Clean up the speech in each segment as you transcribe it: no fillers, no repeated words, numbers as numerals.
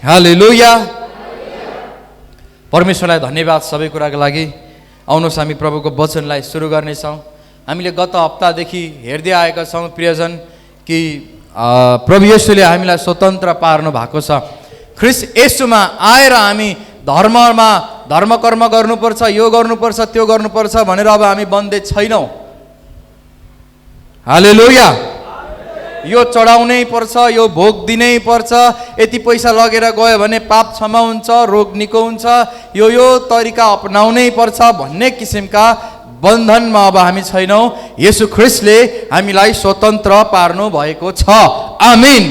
हालेलुया। परमेश्वरलाई धन्यवाद सबै कुराको लागि। आउनुहोस् हामी प्रभुको वचनलाई सुरु गर्नेछौँ। हामीले गत हप्तादेखि हेर्दै आएका छौँ प्रियजन कि प्रभु येशूले हामीलाई स्वतन्त्र पार्नु भएको छ। ख्रीष्ट येशूमा आएर हामी धर्म कर्म गर्नुपर्छ, यो गर्नुपर्छ, त्यो गर्नुपर्छ भनेर अब हामी बन्दै छैनौँ। हालेलुया। यो चढाउनै पर्छ, यो भोग दिनै पर्छ, यति पैसा लगेर गयो भने पाप क्षमा हुन्छ, रोग निको हुन्छ, यो तरिका अपनाउनै पर्छ भन्ने किसिमका बन्धनमा अब हामी छैनौँ। येशू ख्रीष्टले हामीलाई स्वतन्त्र पार्नु भएको छ। आमीन।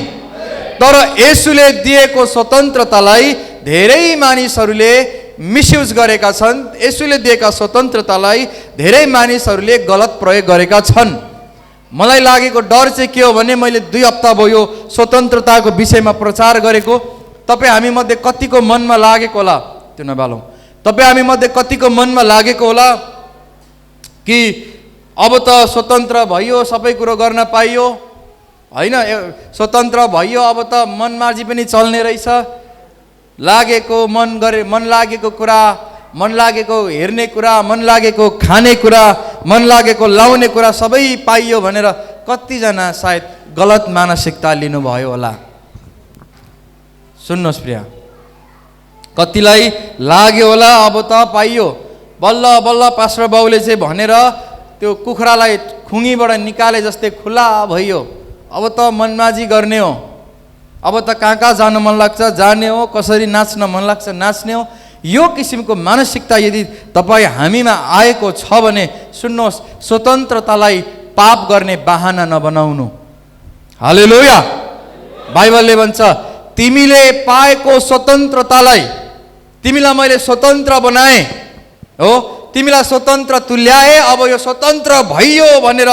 तर येशूले दिएको स्वतन्त्रतालाई धेरै मानिसहरूले मिसयुज गरेका छन्। येशूले दिएका स्वतन्त्रतालाई धेरै मानिसहरूले गलत प्रयोग गरेका छन्। मलाई लागेको डर चाहिँ के हो भने मैले 2 हप्ता भयो स्वतन्त्रताको विषयमा प्रचार गरेको। तपाईँ हामी मध्ये कतिको मनमा लागेको होला त्यो नबालौँ। तपाईँ हामी मध्ये कतिको मनमा लागेको होला कि अब त स्वतन्त्र भयो, सबै कुरो गर्न पाइयो, होइन, स्वतन्त्र भयो, अब त मनमर्जी पनि चल्ने रहेछ। लागेको मन लागेको कुरा, मन लागेको हेर्ने कुरा, मन लागेको खाने कुरा, मन लागेको लाउने कुरा सबै पाइयो भनेर कतिजना सायद गलत मानसिकता लिनुभयो होला। सुन्नुहोस् प्रिय, कतिलाई लाग्यो होला अब त पाइयो, बल्ल बल्ल पास्टर बाउले चाहिँ भनेर त्यो कुखुरालाई खुङीबाट निकाले जस्तै खुला भयो, अब त मनमाजी गर्ने हो, अब त कहाँ कहाँ जानु मन लाग्छ जाने हो, कसरी नाच्न मन लाग्छ नाच्ने हो। यो किसिमको मानसिकता यदि तपाईँ हामीमा आएको छ भने सुन्नुहोस्, स्वतन्त्रतालाई पाप गर्ने बाहना नबनाउनु। हालेलुया। बाइबलले भन्छ तिमीले पाएको स्वतन्त्रतालाई, तिमीलाई मैले स्वतन्त्र बनाएँ हो, तिमीलाई स्वतन्त्र तुल्याए, अब यो स्वतन्त्र भइयो भनेर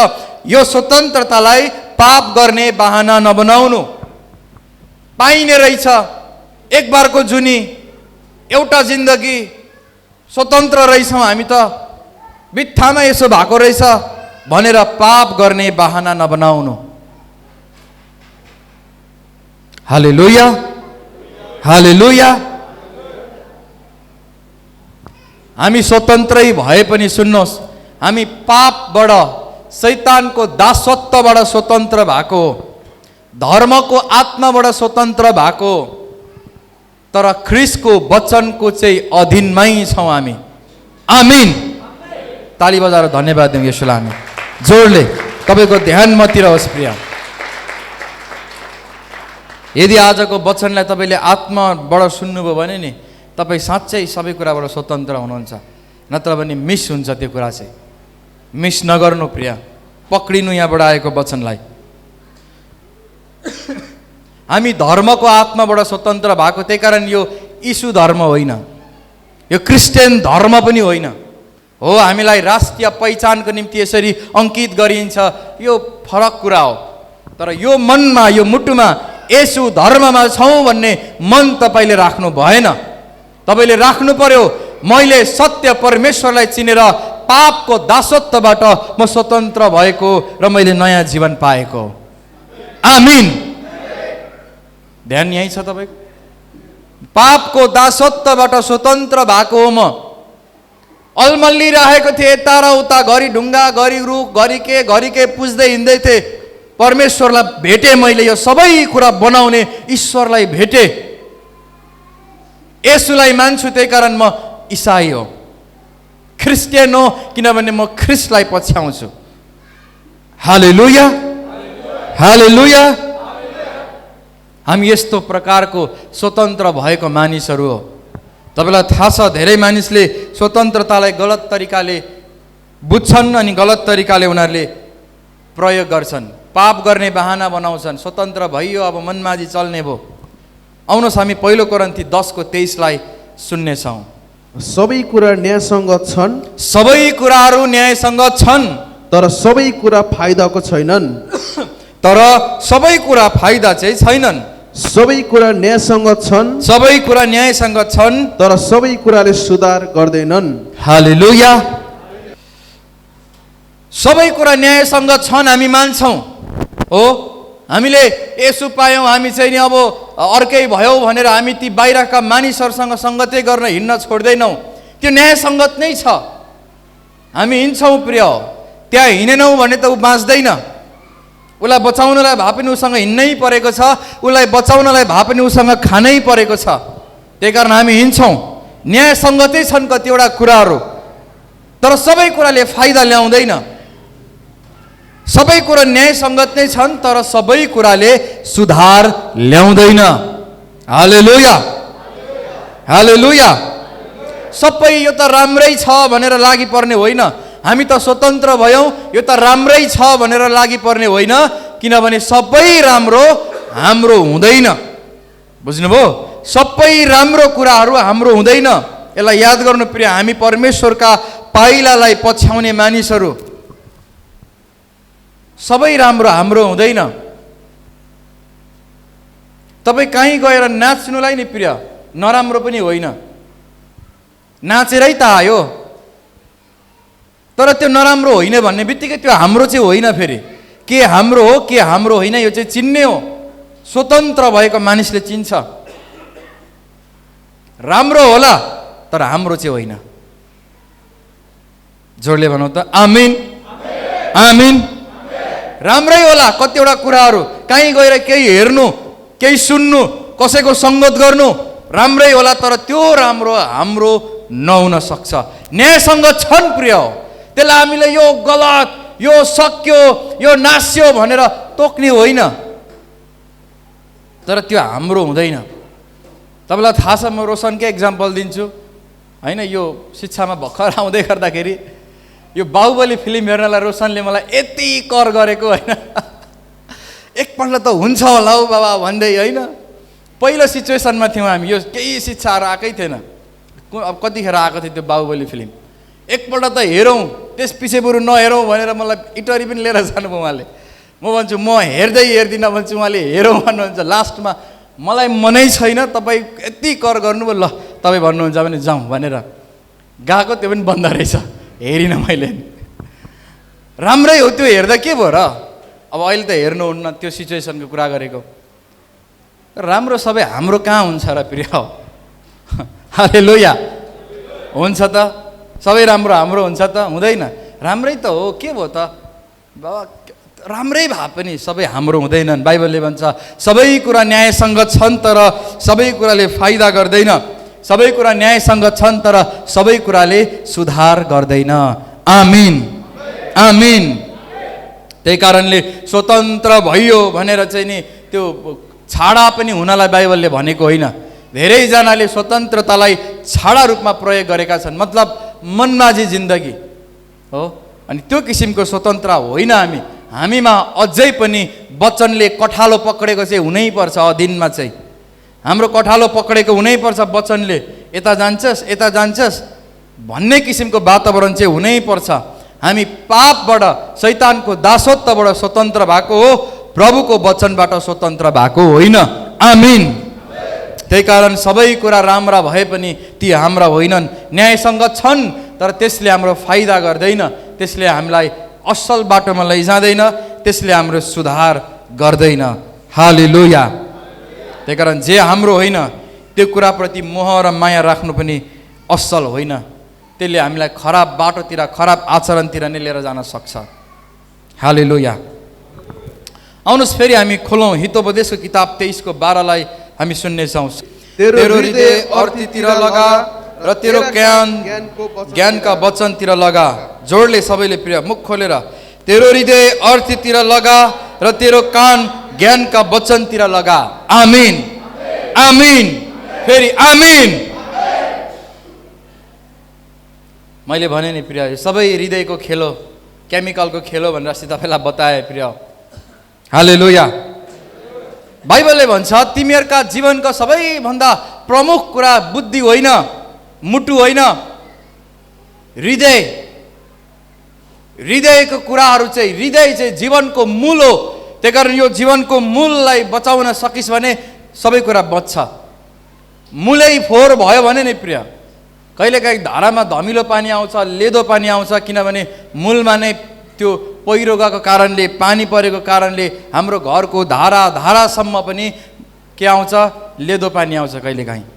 यो स्वतन्त्रतालाई पाप गर्ने बाहना नबनाउनु। पाइने रहेछ एक बारको जुनी, एउटा जिन्दगी, स्वतन्त्र रहेछौँ हामी त, बित्थामा यसो भएको रहेछ भनेर पाप गर्ने बाहना नबनाउनु। हालेलुया। हालेलुया। हामी स्वतन्त्रै भए पनि सुन्नुहोस्, हामी पापबाट, शैतानको दासत्वबाट स्वतन्त्र भएको, धर्मको आत्माबाट स्वतन्त्र भएको, तर ख्रीष्टको वचनको चाहिँ अधीनमै छौँ हामी। आमीन। ताली बजाएर धन्यवाद दिउँ यसोलाई हामी जोडले। तपाईँको ध्यान मतिर होस् प्रिय। यदि आजको वचनलाई तपाईँले आत्माबाट सुन्नुभयो भने नि तपाईँ साँच्चै सबै कुराबाट स्वतन्त्र हुनुहुन्छ, नत्र भने मिस हुन्छ। त्यो कुरा चाहिँ मिस नगर्नु प्रिय, पक्रिनु यहाँबाट आएको वचनलाई। हामी धर्मको आत्माबाट स्वतन्त्र भएको, त्यही कारण यो यीशु धर्म होइन, यो क्रिस्चियन धर्म पनि होइन हो। हामीलाई राष्ट्रिय पहिचानको निम्ति यसरी अङ्कित गरिन्छ, यो फरक कुरा हो। तर यो मनमा, यो मुटुमा यीशु धर्ममा छौँ भन्ने मन तपाईँले राख्नु भएन। तपाईँले राख्नु पर्यो मैले सत्य परमेश्वरलाई चिनेर पापको दासत्वबाट म स्वतन्त्र भएको र मैले नयाँ जीवन पाएको। आमीन। ध्यान यही छ तपाईँको। पापको दासत्वबाट स्वतन्त्र भएको हो। म अल्मल्लिरहेको थिएँ, यता र उता, घरि ढुङ्गा, घरि रुख, घरि के पुज्दै हिँड्दै थिएँ। परमेश्वरलाई भेटेँ मैले, यो सबै कुरा बनाउने ईश्वरलाई भेटेँ। येशूलाई मान्छु, त्यही कारण म इसाई हो, क्रिस्चियन हो, किनभने म ख्रीष्टलाई पछ्याउँछु। हालेलुया। हालेलुया। हामी यस्तो प्रकारको स्वतन्त्र भएको मानिसहरू हो। तपाईँलाई थाहा छ धेरै मानिसले स्वतन्त्रतालाई गलत तरिकाले बुझ्छन् अनि गलत तरिकाले उनीहरूले प्रयोग गर्छन्, पाप गर्ने बाहना बनाउँछन्। स्वतन्त्र भइयो, अब मनमाजी चल्ने भयो। आउनुहोस् हामी 1 कोरिन्थी 10:23 सुन्नेछौँ। सबै कुरा न्यायसङ्गत छन्, सबै कुराहरू न्यायसङ्गत छन्, तर सबै कुरा फाइदाको छैनन्। तर सबै कुरा फाइदा चाहिँ छैनन्। सबै कुरा न्यायसङ्गत छन्, सबै कुरा न्यायसङ्गत छन्, तर सबै कुराले सुधार गर्दैनन्। हालेलुया। सबै कुरा न्यायसङ्गत छन् हामी मान्छौँ हो, हामीले यसो पायौँ, हामी चाहिँ नि अब अर्कै भयौँ भनेर हामी ती बाहिरका मानिसहरूसँग सङ्गतै गर्न हिँड्न छोड्दैनौँ। त्यो न्याय सङ्गत नै छ। हामी हिँड्छौँ प्रिय, त्यहाँ हिँडेनौँ भने त ऊ बाँच्दैन। उसलाई बचाउनलाई भए पनि उसँग हिँड्नै परेको छ, उसलाई बचाउनलाई भए पनि उसँग खानै परेको छ। त्यही कारण हामी हिँड्छौँ। न्याय सङ्गतै छन् कतिवटा कुराहरू, तर सबै कुराले फाइदा ल्याउँदैन। सबै कुरा न्याय सङ्गत नै छन्, तर सबै कुराले सुधार ल्याउँदैन। हालेलुया, हालेलुया। सबै यो त राम्रै छ भनेर लागि पर्ने होइन। हामी त स्वतन्त्र भयौँ, यो त राम्रै छ भनेर लागि पर्ने होइन, किनभने सबै राम्रो हाम्रो हुँदैन। बुझ्नुभयो? सबै राम्रो कुराहरू हाम्रो हुँदैन। यसलाई याद गर्नु प्रिय, हामी परमेश्वरका पाइलालाई पछ्याउने मानिसहरू। सबै राम्रो हाम्रो हुँदैन। तपाईँ कहीँ गएर नाच्नुलाई नि प्रिय नराम्रो पनि होइन, नाचेरै त आयो, तर त्यो नराम्रो होइन भन्ने बित्तिकै त्यो हाम्रो चाहिँ होइन। फेरि के हाम्रो हो के हाम्रो होइन यो चाहिँ चिन्ने हो। स्वतन्त्र भएको मानिसले चिन्छ। राम्रो होला तर हाम्रो चाहिँ होइन। जोडले भनौँ त आमिन, आमिन। राम्रै होला कतिवटा कुराहरू, कहीँ गएर केही हेर्नु, केही सुन्नु, कसैको सङ्गत गर्नु राम्रै होला, तर त्यो राम्रो हाम्रो नहुन सक्छ। न्यायसँग छन् प्रिय, त्यसलाई हामीले यो गलत, यो सक्यो, यो नास्यो भनेर तोक्ने होइन, तर त्यो हाम्रो हुँदैन। तपाईँलाई थाहा छ, म रोशनकै एक्जाम्पल दिन्छु होइन। यो शिक्षामा भर्खर आउँदै गर्दाखेरि यो बाहुबली फिल्म हेर्नलाई रोशनले मलाई यति कर गरेको होइन। एकपल्ट त हुन्छ होला हौ बाबा भन्दै होइन। पहिलो सिचुएसनमा थियौँ हामी, यो केही शिक्षाहरू आएकै थिएन। अब कतिखेर आएको थियो त्यो बाहुबली फिल्म। एकपल्ट त हेरौँ, त्यस पछि बरु नहेरौँ भनेर मलाई इटरी पनि लिएर जानुभयो उहाँले। म भन्छु म हेर्दै हेर्दिनँ भन्छु, उहाँले हेरौँ भन्नुहुन्छ। लास्टमा मलाई मनै छैन, तपाईँ यति कर गर्नुभयो, ल तपाईँ भन्नुहुन्छ भने जाउँ भनेर गएको। त्यो पनि बन्द रहेछ, हेरिनँ मैले। राम्रै हो त्यो, हेर्दा के भयो र? अब अहिले त हेर्नुहुन्न, त्यो सिचुएसनको कुरा गरेको। राम्रो सबै हाम्रो कहाँ हुन्छ र प्रिय? हालेलुया। हुन्छ त, सबै राम्रो हाम्रो हुन्छ त? हुँदैन। राम्रै त हो, के भयो त बाबा? राम्रै भए पनि सबै हाम्रो हुँदैनन्। बाइबलले भन्छ सबै कुरा न्यायसँग छन्, तर सबै कुराले फाइदा गर्दैन। सबै कुरा न्यायसँग छन्, तर सबै कुराले सुधार गर्दैन। आमिन, आमिन। त्यही कारणले स्वतन्त्र भइयो भनेर चाहिँ नि त्यो छाडा पनि हुनलाई बाइबलले भनेको होइन। धेरैजनाले स्वतन्त्रतालाई छाडा रूपमा प्रयोग गरेका छन्, मतलब मनमाजी जिन्दगी हो। अनि त्यो किसिमको स्वतन्त्र होइन हामी। हामीमा अझै पनि वचनले कठालो पक्रेको चाहिँ हुनैपर्छ। अधीनमा चाहिँ हाम्रो कठालो पक्रेको हुनैपर्छ वचनले। यता जान्छस् यता जान्छस् भन्ने किसिमको वातावरण चाहिँ हुनैपर्छ। हामी पापबाट, शैतानको दासत्वबाट स्वतन्त्र भएको हो, प्रभुको वचनबाट स्वतन्त्र भएको होइन। आमिन। त्यही कारण सबै कुरा राम्रा भए पनि ती हाम्रा होइनन्। न्यायसँग छन्, तर त्यसले हाम्रो फाइदा गर्दैन, त्यसले हामीलाई असल बाटोमा लैजाँदैन, त्यसले हाम्रो सुधार गर्दैन। हालेलुया। त्यही कारण जे हाम्रो होइन त्यो कुराप्रति मोह र माया राख्नु पनि असल होइन। त्यसले हामीलाई खराब बाटोतिर, खराब आचरणतिर नै लिएर जान सक्छ। हालेलुया। आउनुहोस् फेरि हामी खोलौँ हितोपदेशको किताब 23:12 हामी सुन्नेछौँ। तेरो हृदय अर्थतिर लगा र तेरो कान ज्ञानका वचनतिर लगा। जोडले सबैले प्रिय मुख खोलेर, तेरो हृदय अर्थतिर लगा र तेरो कान ज्ञानका वचनतिर लगा। आमिन, आमिन, फेरि आमिन। मैले भने नि प्रिय, सबै हृदयको खेलो, केमिकलको खेलो भनेर अस्ति तपाईँलाई बताएँ प्रिय। हालेलुया। बाइबलले भन्छ तिमीहरूका जीवनको सबैभन्दा प्रमुख कुरा बुद्धि होइन, मुटु होइन, हृदय। हृदयको कुराहरू चाहिँ, हृदय चाहिँ जीवनको मूल हो। त्यही कारण यो जीवनको मूललाई बचाउन सकिस् भने सबै कुरा बच्छ। मूलै फोहोर भयो भने नि प्रिय, कहिलेकाहीँ धारामा धमिलो पानी आउँछ, लेदो पानी आउँछ, किनभने मूलमा नै त्यो त्यो पहिरो गएको कारणले, पानी परेको कारणले हाम्रो घरको धारासम्म पनि के आउँछ, लेदो पानी आउँछ कहिलेकाहीँ।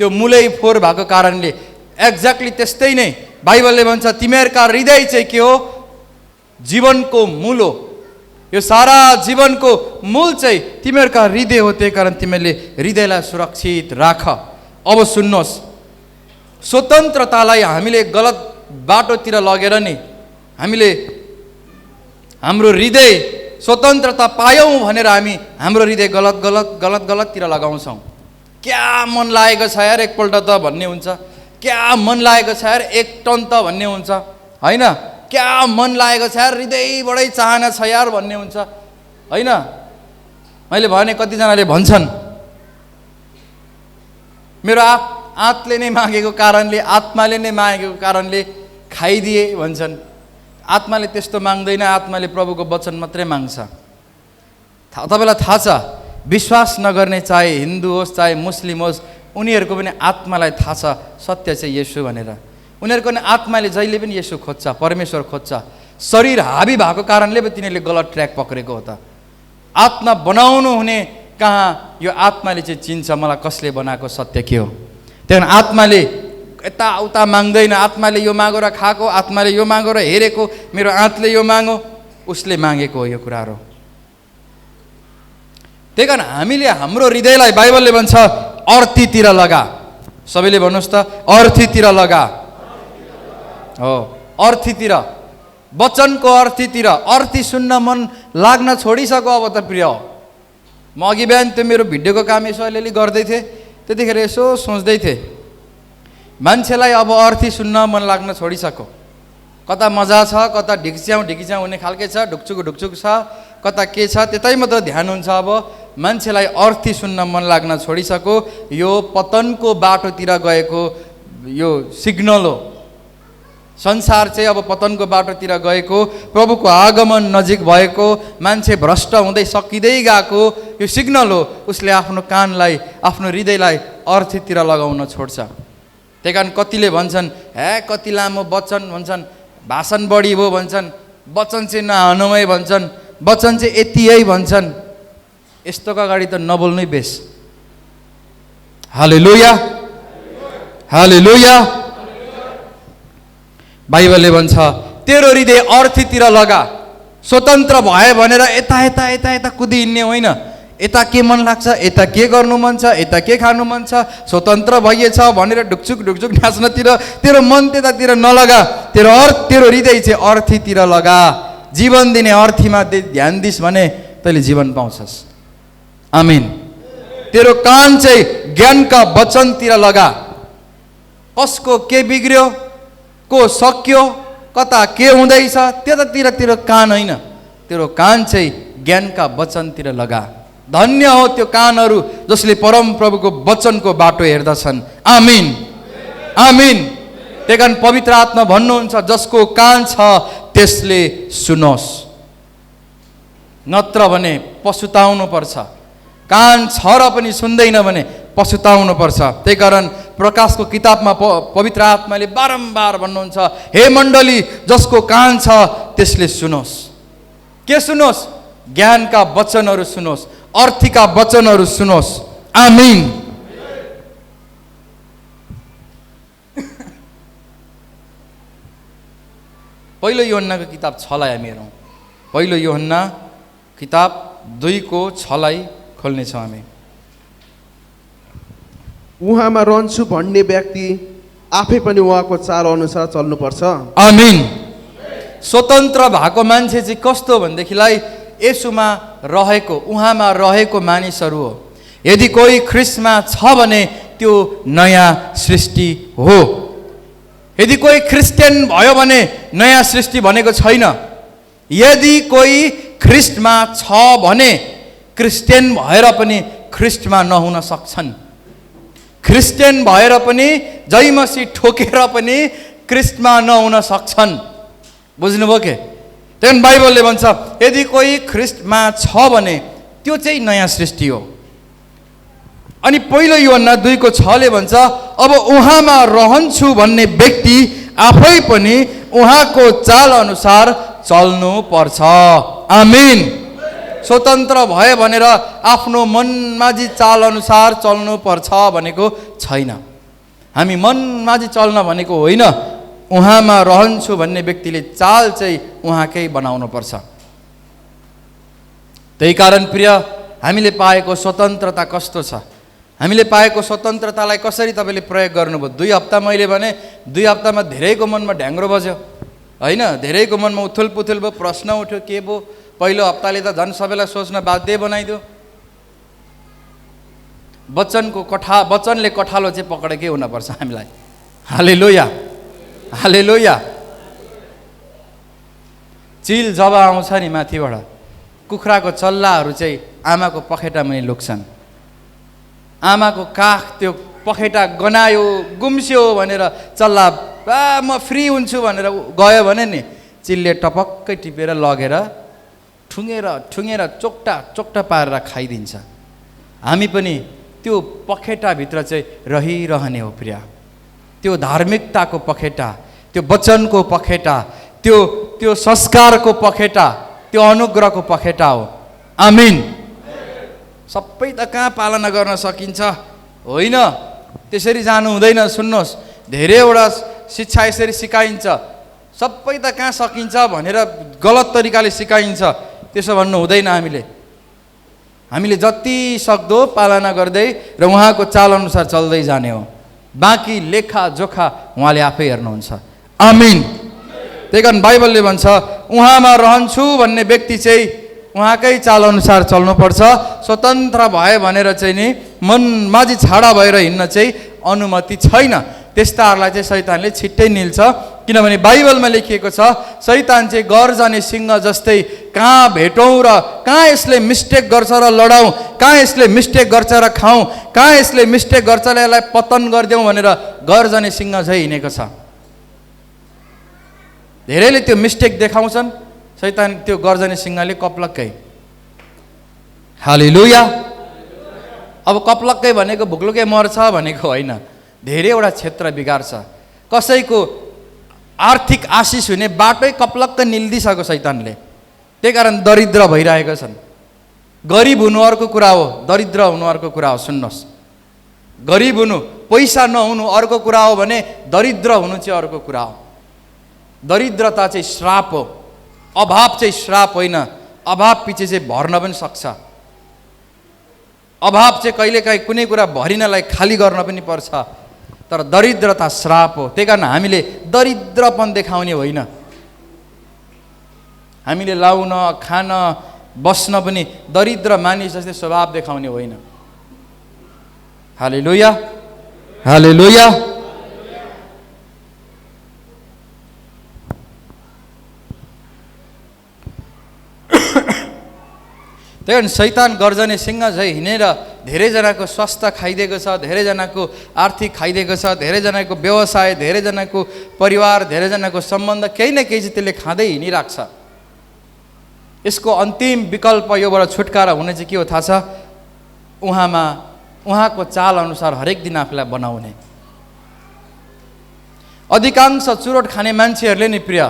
त्यो मूलै फोहोर भएको कारणले एक्ज्याक्टली त्यस्तै नै बाइबलले भन्छ तिमीहरूका हृदय चाहिँ के हो, जीवनको मूल हो। यो सारा जीवनको मूल चाहिँ तिमीहरूका हृदय हो, त्यही कारण तिमीहरूले हृदयलाई सुरक्षित राख। अब सुन्नुहोस्, स्वतन्त्रतालाई हामीले गलत बाटोतिर लगेर नि हामीले हाम्रो हृदय स्वतन्त्रता पायौँ भनेर हामी हाम्रो हृदय गलततिर लगाउँछौँ। क्या मन लागेको छ यार एकपल्ट त भन्ने हुन्छ, क्या मन लागेको छ यार एक टन त भन्ने हुन्छ, होइन? क्या मन लागेको छ यार, हृदयबाटै चाहना छ यार भन्ने हुन्छ, होइन? मैले भने कतिजनाले भन्छन् मेरो आत्माले नै मागेको कारणले, आत्माले नै मागेको कारणले खाइदिए भन्छन्। आत्माले त्यस्तो माग्दैन, आत्माले प्रभुको वचन मात्रै माग्छ। तपाईँलाई थाहा छ, विश्वास नगर्ने चाहे हिन्दू होस् चाहे मुस्लिम होस्, उनीहरूको पनि आत्मालाई थाहा छ सत्य चाहिँ येशू भनेर। उनीहरूको पनि आत्माले जहिले पनि येशू खोज्छ, परमेश्वर खोज्छ। शरीर हाबी भएको कारणले पो तिनीहरूले गलत ट्र्याक पक्रेको हो त। आत्मा बनाउनु हुने कहाँ, यो आत्माले चाहिँ चिन्छ मलाई कसले बनाएको, सत्य के हो। त्यही कारण आत्माले यताउता माग्दैन, आत्माले यो मागो र खाएको, आत्माले यो मागो र हेरेको, मेरो आँतले यो मागो, उसले मागेको हो यो कुराहरू। त्यही कारण हामीले हाम्रो हृदयलाई बाइबलले भन्छ अर्थीतिर लगा। सबैले भन्नुहोस् त, अर्थीतिर लगा। हो, अर्थीतिर, वचनको अर्थीतिर। अर्थी सुन्न मन लाग्न छोडिसक्यो अब त प्रिय। म अघि बिहान त्यो मेरो भिडियोको काम यसो अलिअलि गर्दै थिएँ, त्यतिखेर यसो सोच्दै थिएँ मान्छेलाई अब अर्थी सुन्न मन लाग्न छोडिसक्यो। कता मजा छ, कता ढिक्च्याउँ हुने खालके छ, ढुकचुक छ, कता के छ, त्यतै मात्र ध्यान हुन्छ। अब मान्छेलाई अर्थी सुन्न मन लाग्न छोडिसक्यो। यो पतनको बाटोतिर गएको यो सिग्नल हो। संसार चाहिँ अब पतनको बाटोतिर गएको, प्रभुको आगमन नजिक भएको, मान्छे भ्रष्ट हुँदै सकिँदै गएको यो सिग्नल हो। उसले आफ्नो कानलाई, आफ्नो हृदयलाई अर्थीतिर लगाउन छोड्छ। त्यही कारण कतिले भन्छन् कति लामो वचन भन्छन्, भाषण बढी भयो भन्छन्, वचन चाहिँ नहानुमै भन्छन्, वचन चाहिँ यति है भन्छन्। यस्तोको अगाडि त नबोल्नै बेस। हालेलुया, हालेलुया। बाइबलले भन्छ तेरो हृदय अर्थीतिर लगा। स्वतन्त्र भयो भनेर यता कुदिहिँड्ने होइन। यता के मन लाग्छ, यता के गर्नु मन छ, यता के खानु मन छ, स्वतन्त्र भइएछ भनेर ढुकचुक नाच्नतिर तेरो मन त्यतातिर नलगा। तेरो हृदय चाहिँ अर्थीतिर लगा। जीवन दिने अर्थीमा ध्यान दिस् भने तैँले जीवन पाउँछस्। आमिन। तेरो कान चाहिँ ज्ञानका वचनतिर लगा। कसको के बिग्रियो, को सक्यो, कता के हुँदैछ, त्यतातिर तेरो कान होइन, तेरो कान चाहिँ ज्ञानका वचनतिर लगा। धन्य हो त्यो कानहरू जसले परम प्रभुको वचनको बाटो हेर्दछन्। आमिन, आमिन। त्यही कारण पवित्र आत्मा भन्नुहुन्छ जसको कान छ त्यसले सुनोस्, नत्र भने पछुताउनु पर्छ। कान छ र पनि सुन्दैन भने पछुताउनु पर्छ। त्यही कारण प्रकाशको किताबमा पवित्र आत्माले बारम्बार भन्नुहुन्छ हे मण्डली जसको कान छ त्यसले सुनोस्। के सुनोस्? ज्ञानका वचनहरू सुनोस्, अर्थीका वचनहरू सुनोस्। आमिन। पहिलो यूहन्नाको किताब 6 लाई हामी हेरौँ। पहिलो यूहन्ना किताब 2:6 लाई खोल्नेछौँ हामी। उहाँमा रहन्छु भन्ने व्यक्ति आफै पनि उहाँको चाल अनुसार चल्नुपर्छ। आमिन। स्वतन्त्र भएको मान्छे चाहिँ कस्तो भनेदेखिलाई येशूमा रहेको, उहाँमा रहेको मानिसहरू हो। यदि कोही ख्रिस्टमा छ भने त्यो नयाँ सृष्टि हो। यदि कोही क्रिस्चियन भयो भने नयाँ सृष्टि भनेको छैन। यदि कोही ख्रिस्टमा छ भने क्रिस्चियन भएर पनि ख्रिस्टमा नहुन सक्छन्। क्रिस्चियन भएर पनि जयमसी ठोकेर पनि ख्रिस्टमा नहुन सक्छन्। बुझ्नुभयो के? त्यही बाइबलले भन्छ यदि कोही ख्रिस्टमा छ भने त्यो चाहिँ नयाँ सृष्टि हो। अनि पहिलो यूहन्ना 2:6 भन्छ अब उहाँमा रहन्छु भन्ने व्यक्ति आफै पनि उहाँको चाल अनुसार चल्नु पर्छ। आमीन। स्वतन्त्र भयो भनेर आफ्नो मनमाझी चाल अनुसार चल्नु पर्छ भनेको छैन। हामी मनमाझी चल्न भनेको होइन, उहाँमा रहन्छु भन्ने व्यक्तिले चाल चाहिँ उहाँकै बनाउनु पर्छ। त्यही कारण प्रिय, हामीले पाएको स्वतन्त्रता कस्तो छ? हामीले पाएको स्वतन्त्रतालाई कसरी तपाईँले प्रयोग गर्नुभयो? 2 हप्ता मैले भने 2 हप्तामा धेरैको मनमा ढ्याङ्ग्रो बज्यो होइन, धेरैको मनमा उथुल पुथुल भयो, प्रश्न उठ्यो के भयो। पहिलो हप्ताले त झन् सबैलाई सोच्न बाध्य बनाइदियो। वचनले कठालो चाहिँ पक्रेकै हुनुपर्छ हामीलाई। हालेलुया, हालेलुया। चिल जब आउँछ नि माथिबाट, कुखुराको चल्लाहरू चाहिँ आमाको पखेटा मुनि लुक्छन्। आमाको काख त्यो पखेटा गनायो, गुम्स्यो भनेर चल्ला म फ्री हुन्छु भनेर गयो भने नि चिलले टपक्कै टिपेर लगेर ठुङ्गेर चोक्टा पारेर खाइदिन्छ। हामी पनि त्यो पखेटाभित्र चाहिँ रहिरहने हो प्रिय। त्यो धार्मिकताको पखेटा, त्यो वचनको पखेटा, त्यो संस्कारको पखेटा, त्यो अनुग्रहको पखेटा हो। आमीन। सबै त कहाँ पालना गर्न सकिन्छ? होइन, त्यसरी जानु हुँदैन। सुन्नुहोस्, धेरैवटा शिक्षा यसरी सिकाइन्छ, सबै त कहाँ सकिन्छ भनेर गलत तरिकाले सिकाइन्छ। त्यसो भन्नु हुँदैन। हामीले जति सक्दो पालना गर्दै र उहाँको चाल अनुसार चल्दै जाने हो। बाँकी लेखाजोखा उहाँले आफै हेर्नुहुन्छ। आमीन। त्यही कारण बाइबलले भन्छ उहाँमा रहन्छु भन्ने व्यक्ति चाहिँ उहाँकै चाल अनुसार चल्नुपर्छ। स्वतन्त्र भयो भनेर चाहिँ नि मनमाझी छाडा भएर हिँड्न चाहिँ अनुमति छैन। त्यस्ताहरूलाई चाहिँ शैतानले छिट्टै निल्छ। किनभने बाइबलमा लेखिएको छ शैतान चाहिँ गर्जने सिंह जस्तै कहाँ भेटौँ र कहाँ यसले मिस्टेक गर्छ र लडाउँ, कहाँ यसले मिस्टेक गर्छ र खाउँ, कहाँ यसले मिस्टेक गर्छ र यसलाई पतन गरिदेऊ भनेर गर्जने सिंह चाहिँ हिँडेको छ। धेरैले त्यो मिस्टेक देखाउँछन्, शैतान त्यो गर्जने सिंहले कप्लक्कै। हालेलुया। अब कप्लक्कै भनेको भुक्लुकै मर्छ भनेको होइन, धेरैवटा क्षेत्र बिगार्छ। कसैको आर्थिक आशिष हुने बाटै कप्लक्क निल्दिसक्यो शैतानले। त्यही कारण दरिद्र भइरहेका छन्। गरिब हुनु अर्को कुरा हो, दरिद्र हुनु अर्को कुरा हो। सुन्नुहोस्, गरिब हुनु, पैसा नहुनु अर्को कुरा हो भने दरिद्र हुनु चाहिँ अर्को कुरा हो। दरिद्रता चाहिँ श्राप हो, अभाव चाहिँ श्राप होइन। अभाव पछि चाहिँ भर्न पनि सक्छ। अभाव चाहिँ कहिलेकाहीँ कुनै कुरा भरिनलाई खाली गर्न पनि पर्छ, तर दरिद्रता श्राप हो। त्यही कारण हामीले दरिद्रपन देखाउने होइन। हामीले लाउन, खान, बस्न पनि दरिद्र मानिस जस्तै स्वभाव देखाउने होइन। हालेलुया, हालेलुया। त्यही कारण शैतान गर्जने सिंह झैँ हिँडेर धेरैजनाको स्वास्थ्य खाइदिएको छ, धेरैजनाको आर्थिक खाइदिएको छ, धेरैजनाको व्यवसाय, धेरैजनाको परिवार, धेरैजनाको सम्बन्ध केही न केही चाहिँ त्यसले खाँदै हिँडिरहेको छ। यसको अन्तिम विकल्प योबाट छुटकारा हुने चाहिँ के हो थाहा छ? उहाँको चाल अनुसार हरेक दिन आफूलाई बनाउने। अधिकांश चुरोट खाने मान्छेहरूले नि प्रिय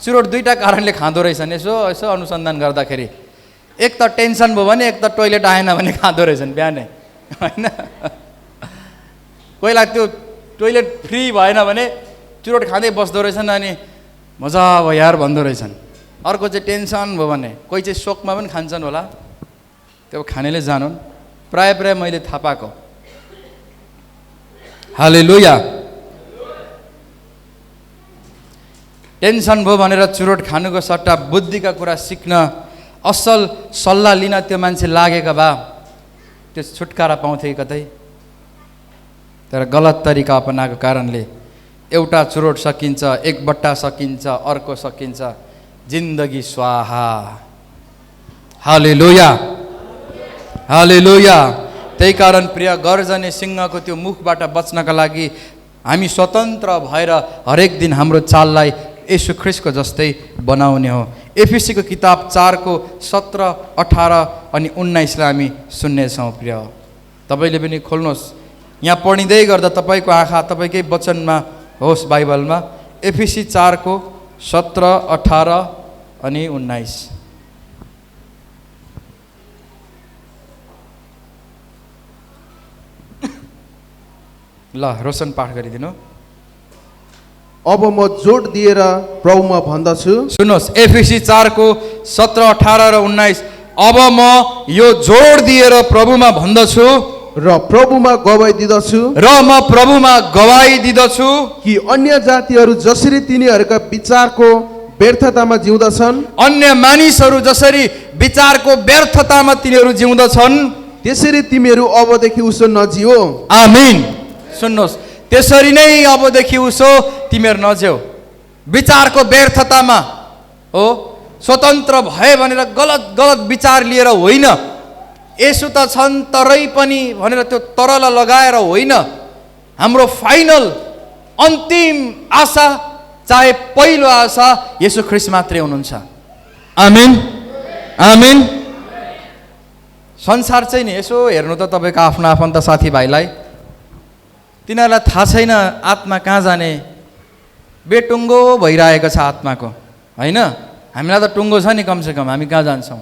चुरोट 2टा कारणले खाँदो रहेछन्। यसो अनुसन्धान गर्दाखेरि एक त टेन्सन भयो भने, एक त टोइलेट आएन भने खाँदो रहेछन् बिहानै होइन। कोहीलाई त्यो टोइलेट फ्री भएन भने चुरोट खाँदै बस्दो रहेछन्, अनि मजा भयो यार भन्दो रहेछन्। अर्को चाहिँ टेन्सन भयो भने, कोही चाहिँ शोकमा पनि खान्छन् होला, त्यो खानेले जानुन्। प्राय मैले थाहा पाएको। हालेलुया। टेन्सन भयो भनेर चुरोट खानुको सट्टा बुद्धिका कुरा सिक्न, असल सल्लाह लिन त्यो मान्छे लागेका भए त्यो छुटकारा पाउँथे कतै। तर गलत तरिका अपनाएको कारणले एउटा चुरोट सकिन्छ, एक बट्टा सकिन्छ, अर्को सकिन्छ, जिन्दगी स्वाहा। हालेलुया, हालेलुया। त्यही कारण प्रिय गर्जने सिंहको त्यो मुखबाट बच्नका लागि हामी स्वतन्त्र भएर हरेक दिन हाम्रो चाललाई येशू ख्रीष्टको जस्तै बनाउने हो। एफिसीको किताब 4:17, 18 अनि 19लाई हामी सुन्नेछौँ। प्रिय तपाईँले पनि खोल्नुहोस्, यहाँ पढिँदै गर्दा तपाईँको आँखा तपाईँकै वचनमा होस्। बाइबलमा एफिसी 4:17, 18 अनि 19। ल रोशन पाठ गरिदिनु। अब म जोड दिएर प्रभुमा भन्दछु। सुन्नुहोस्, एफएसी 4 को 17, 18 र 19। अब म यो जोड दिएर प्रभुमा भन्दछु र प्रभुमा गवाई दिदछु र म प्रभुमा गवाई दिदछु कि अन्य जातिहरू जसरी तिनीहरूका विचारको व्यर्थतामा जिउँदछन्, अन्य मानिसहरू जसरी विचारको व्यर्थतामा तिनीहरू जिउँदछन्, त्यसरी तिमीहरू अबदेखि उसो नजियो। आमीन। सुन्नुहोस्, त्यसरी नै अबदेखि उसो तिमीहरू नजियो। विचारको व्यर्थतामा हो, स्वतन्त्र भए भनेर गलत गलत विचार लिएर होइन, यसो त छन् तरै पनि भनेर त्यो तरला लगाएर होइन। हाम्रो फाइनल अन्तिम आशा, चाहे पहिलो आशा येशू ख्रीष्ट मात्रै हुनुहुन्छ। आमीन, आमीन। संसार चाहिँ नि यसो हेर्नु त तपाईँको आफ्नो आफन्त साथीभाइलाई, तिनीहरूलाई थाहा छैन आत्मा कहाँ जाने, बेटुङ्गो भइरहेको छ आत्माको, होइन? हामीलाई त टुङ्गो छ नि, कमसेकम हामी कहाँ जान्छौँ?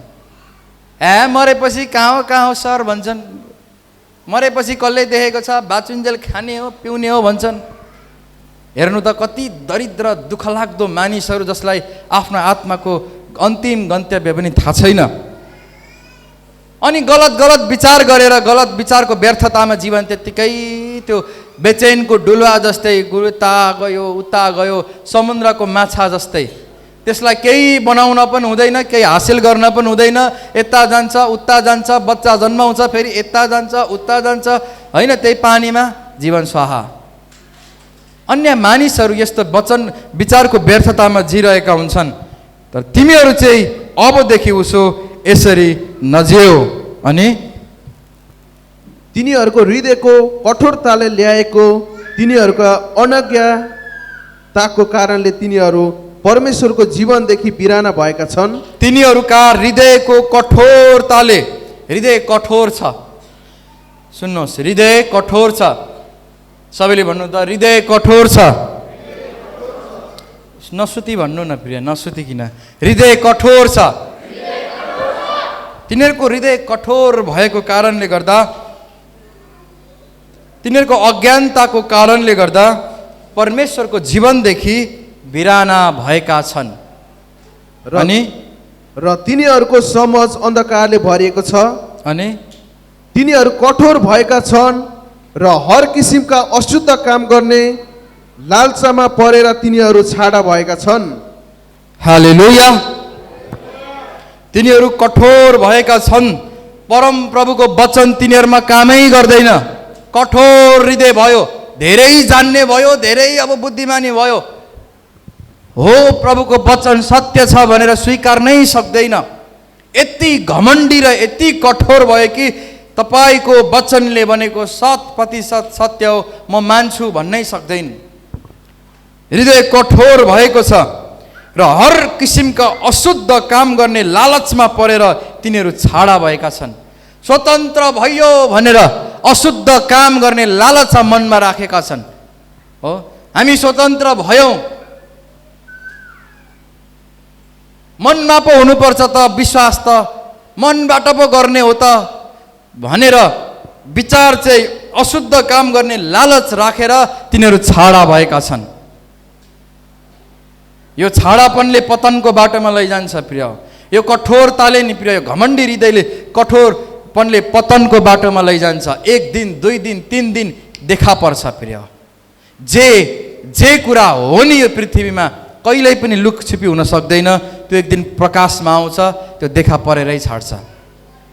मरेपछि कहाँ हो सर भन्छन्, मरेपछि कसले देखेको छ, बाचुन्जेल खाने हो पिउने हो भन्छन्। हेर्नु त कति दरिद्र दुःखलाग्दो मानिसहरू जसलाई आफ्नो आत्माको अन्तिम गन्तव्य पनि थाहा छैन, अनि गलत गलत विचार गरेर गलत विचारको व्यर्थतामा जीवन त्यत्तिकै त्यो बेचैनको डुलुवा जस्तै उता गयो उता गयो, समुद्रको माछा जस्तै। त्यसलाई केही बनाउन पनि हुँदैन, केही हासिल गर्न पनि हुँदैन, यता जान्छ उता जान्छ, बच्चा जन्माउँछ फेरि यता जान्छ उता जान्छ, होइन? त्यही पानीमा जीवन स्वाहा। अन्य मानिसहरू यस्तो वचन विचारको व्यर्थतामा जिरहेका हुन्छन्, तर तिमीहरू चाहिँ अबदेखि उसो यसरी नजियो। अनि तिनीहरूको हृदयको कठोरताले ल्याएको तिनीहरूका अनज्ञताको कारणले तिनीहरू परमेश्वरको जीवनदेखि बिराना भएका छन्। तिनीहरूका हृदयको कठोरताले, हृदय कठोर छ। सुन्नुहोस्, हृदय कठोर छ। सबैले भन्नु त हृदय कठोर छ। नसुती भन्नु न प्रिय, नसुती किन? हृदय कठोर छ। तिनीहरूको हृदय कठोर भएको कारणले गर्दा, तिनीहरूको अज्ञानताको कारणले गर्दा परमेश्वरको जीवनदेखि बिराना भएका छन्। अनि तिनीहरूको समझ अन्धकारले भरिएको छ, अनि तिनीहरू कठोर भएका छन् र हर किसिमका अशुद्ध काम गर्ने लालसामा परेर तिनीहरू छाडा भएका छन्। हालेलुया। तिनीहरू कठोर भएका छन्, परम प्रभुको वचन तिनीहरूमा कामै गर्दैन। कठोर हृदय भयो, धेरै जान्ने भयो, धेरै अब बुद्धिमानी भयो, हो प्रभुको वचन सत्य छ भनेर स्वीकार नै सक्दैन। यति घमण्डी र यति कठोर भयो कि तपाईँको वचनले भनेको 100% सत्य हो म मान्छु भन्नै सक्दैन। हृदय कठोर भएको छ र हर किसिमका अशुद्ध काम गर्ने लालचमा परेर तिनीहरू छाडा भएका छन्। स्वतन्त्र भयो भनेर अशुद्ध काम गर्ने लालच मनमा राखेका छन्। हो, हामी स्वतन्त्र भयौँ, मनमा पो हुनुपर्छ त विश्वास, त मनबाट पो गर्ने हो त भनेर विचार चाहिँ अशुद्ध काम गर्ने लालच राखेर तिनीहरू छाडा भएका छन्। यो छाडापनले पतनको बाटोमा लैजान्छ प्रिय। यो कठोरताले नि प्रिय, घमण्डी हृदयले कठोरपनले पतनको बाटोमा लैजान्छ। 1 दिन 2 दिन 3 दिन देखा पर्छ प्रिय। जे कुरा हो नि यो पृथ्वीमा कहिल्यै पनि लुक छिपी हुन सक्दैन, त्यो एक दिन प्रकाशमा आउँछ, त्यो देखा परेरै छाड्छ।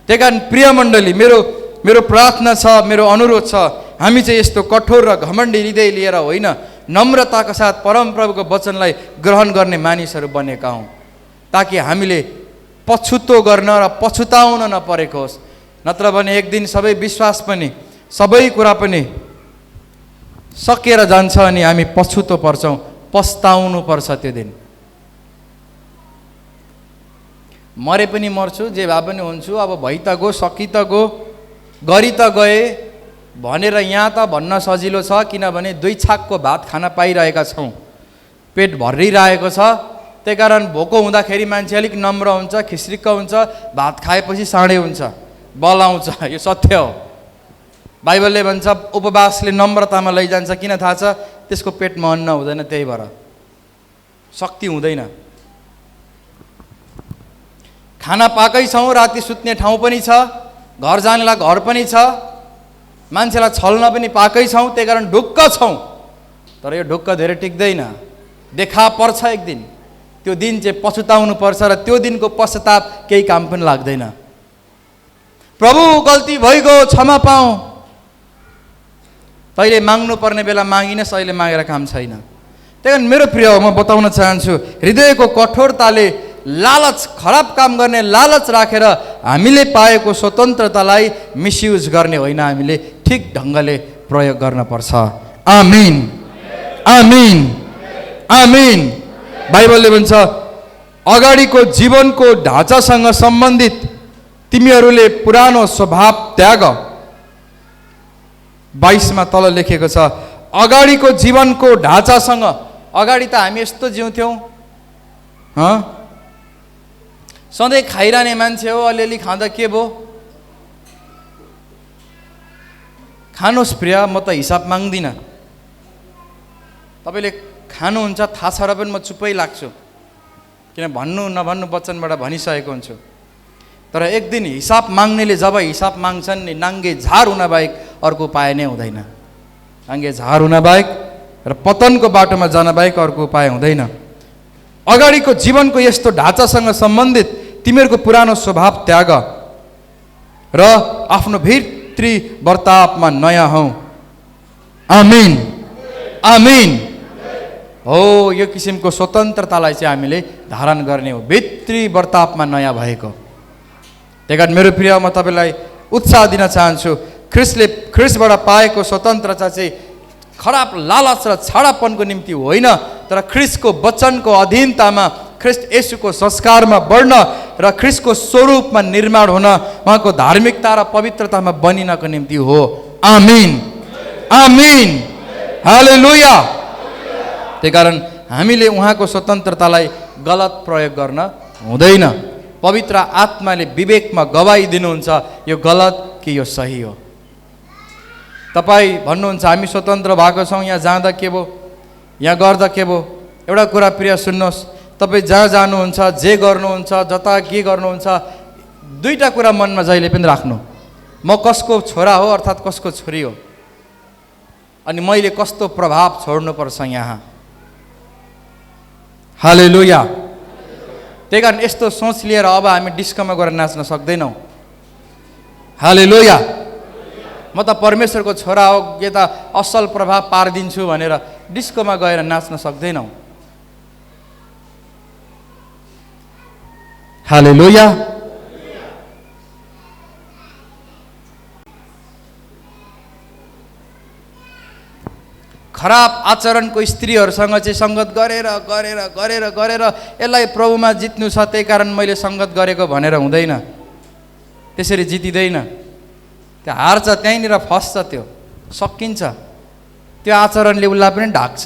त्यही कारण प्रिय मण्डली, मेरो प्रार्थना छ, मेरो अनुरोध छ, हामी चाहिँ यस्तो कठोर र घमण्डी हृदय लिएर होइन, नम्रताका साथ परमप्रभुको वचनलाई ग्रहण गर्ने मानिसहरू बनेका हौँ, ताकि हामीले पछुतो गर्न र पछुताउन नपरेको होस्। नत्र भने एक दिन सबै विश्वास पनि सबै कुरा पनि सकेर जान्छ अनि हामी पछुतो पर्छौँ, पस्ताउनु पर्छ। त्यो दिन मरे पनि मर्छु, जे भए पनि हुन्छु, अब भइ त गो, सकि त गो, गरी त गए भनेर यहाँ त भन्न सजिलो छ, किनभने 2 छाकको भात खान पाइरहेका छौँ, पेट भरिरहेको छ। त्यही कारण भोको हुँदाखेरि मान्छे अलिक नम्र हुन्छ, खिस्रिक्क हुन्छ, भात खाएपछि साँडे हुन्छ, बल आउँछ। यो सत्य हो। बाइबलले भन्छ उपवासले नम्रतामा लैजान्छ। किन थाहा छ? त्यसको पेटमा अन्न हुँदैन, त्यही भएर शक्ति हुँदैन। खाना पाकै छौँ, राति सुत्ने ठाउँ पनि छ, घर जानेलाई घर पनि छ, मान्छेलाई छल्न पनि पाकै छौँ, त्यही कारण ढुक्क छौँ। तर यो ढुक्क धेरै टिक्दैन, देखा पर्छ एक दिन। त्यो दिन चाहिँ पछुताउनु पर्छ र त्यो दिनको पश्चाताप केही काम पनि लाग्दैन। प्रभु गल्ती भइगयो, क्षमा पाऊ। तैँले माग्नु पर्ने बेला मागिनस्, अहिले मागेर काम छैन। त्यही कारण मेरो प्रिय, म बताउन चाहन्छु, हृदयको कठोरताले, लालच, खराब काम गर्ने लालच राखेर हामीले पाएको स्वतन्त्रतालाई मिसयुज गर्ने होइन, हामीले ठिक ढङ्गले प्रयोग गर्न पर्छ। आमीन, आमीन, आमीन। बाइबलले भन्छ अगाडिको जीवनको ढाँचासँग सम्बन्धित तिमीहरूले पुरानो स्वभाव त्याग। 22 मा तल लेखेको छ अगाडिको जीवनको ढाँचासँग। अगाडि त हामी यस्तो जिउँथ्यौँ, सधैँ खाइरहने मान्छे हो, अलिअलि खाँदा के भयो? खानुहोस् प्रिय, म त हिसाब माग्दिनँ। तपाईँले खानुहुन्छ थाहा छ र पनि म चुप्पै लाग्छु, किन भन्नु नभन्नु वचनबाट भनिसकेको हुन्छु। तर एक दिन हिसाब माग्नेले जब हिसाब माग्छन् नि, नाङ्गे झार हुन बाहेक अर्को उपाय नै हुँदैन। नाङ्गे झार हुन बाहेक र पतनको बाटोमा जान बाहेक अर्को उपाय हुँदैन। अगाडिको जीवनको यस्तो ढाँचासँग सम्बन्धित तिमीहरूको पुरानो स्वभाव त्याग र आफ्नो भित्री वर्तावमा नयाँ हौ। आमीन, आमीन। हो, यो किसिमको स्वतन्त्रतालाई चाहिँ हामीले धारण गर्ने हो, भित्री वर्तावमा नयाँ भएको। त्यही कारण मेरो प्रिय, म तपाईँलाई उत्साह दिन चाहन्छु, ख्रिस्टबाट पाएको स्वतन्त्रता चाहिँ खराब लालच र छाडापनको निम्ति होइन, तर ख्रिस्टको वचनको अधीनतामा, ख्रिस्ट येशूको संस्कारमा बढ्न र ख्रिस्टको स्वरूपमा निर्माण हुन, उहाँको धार्मिकता र पवित्रतामा बनिनको निम्ति हो। आमीन, आमीन, हालेलुया। त्यही कारण हामीले उहाँको स्वतन्त्रतालाई गलत प्रयोग गर्न हुँदैन। पवित्र आत्माले विवेकमा गवाई दिनुहुन्छ, यो गलत कि यो सही हो। तपाईँ भन्नुहुन्छ हामी स्वतन्त्र भएको छौँ, यहाँ जाँदा के भयो, यहाँ गर्दा के भयो? एउटा कुरा प्रिय सुन्नुहोस्, तपाईँ जहाँ जानुहुन्छ, जे गर्नुहुन्छ, जता के गर्नुहुन्छ, दुईवटा कुरा मनमा जहिले पनि राख्नु, म कसको छोरा हो अर्थात् कसको छोरी हो, अनि मैले कस्तो प्रभाव छोड्नुपर्छ यहाँ। हालेलुया। त्यही कारण यस्तो सोच लिएर अब हामी डिस्कोमा गएर नाच्न सक्दैनौँ। हालेलुया। म त परमेश्वरको छोरा हो, के त असल प्रभाव पारिदिन्छु भनेर डिस्कोमा गएर नाच्न सक्दैनौँ। हालेलुया। खराब आचरणको स्त्रीहरूसँग चाहिँ सङ्गत गरेर गरेर गरेर गरेर यसलाई प्रभुमा जित्नु छ, त्यही कारण मैले सङ्गत गरेको भनेर हुँदैन। त्यसरी जितिँदैन। त्यो हार्छ, त्यहीँनिर फस्छ, त्यो सकिन्छ। त्यो आचरणले उसलाई पनि ढाक्छ।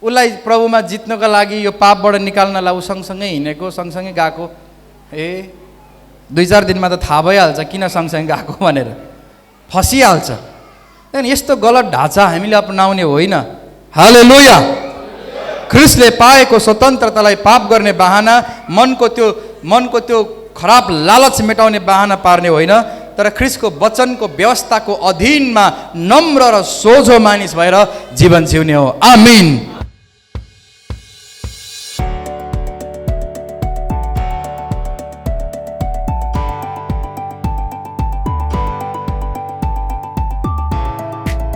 उसलाई प्रभुमा जित्नको लागि, यो पापबाट निकाल्नलाई ऊ सँगसँगै हिँडेको, सँगसँगै गएको। 2-4 दिनमा त थाहा भइहाल्छ किन सँगसँगै गएको भनेर, फसिहाल्छ। त्यहाँदेखि यस्तो गलत ढाँचा हामीले अपनाउने होइन। हालेलुया। ख्रिस्टले पाएको स्वतन्त्रतालाई पाप गर्ने बाहना, मनको त्यो खराब लालच मेटाउने बाहना पार्ने होइन, तर ख्रिस्टको वचनको व्यवस्थाको अधीनमा नम्र र सोझो मानिस भएर जीवन जिउने हो। आमीन।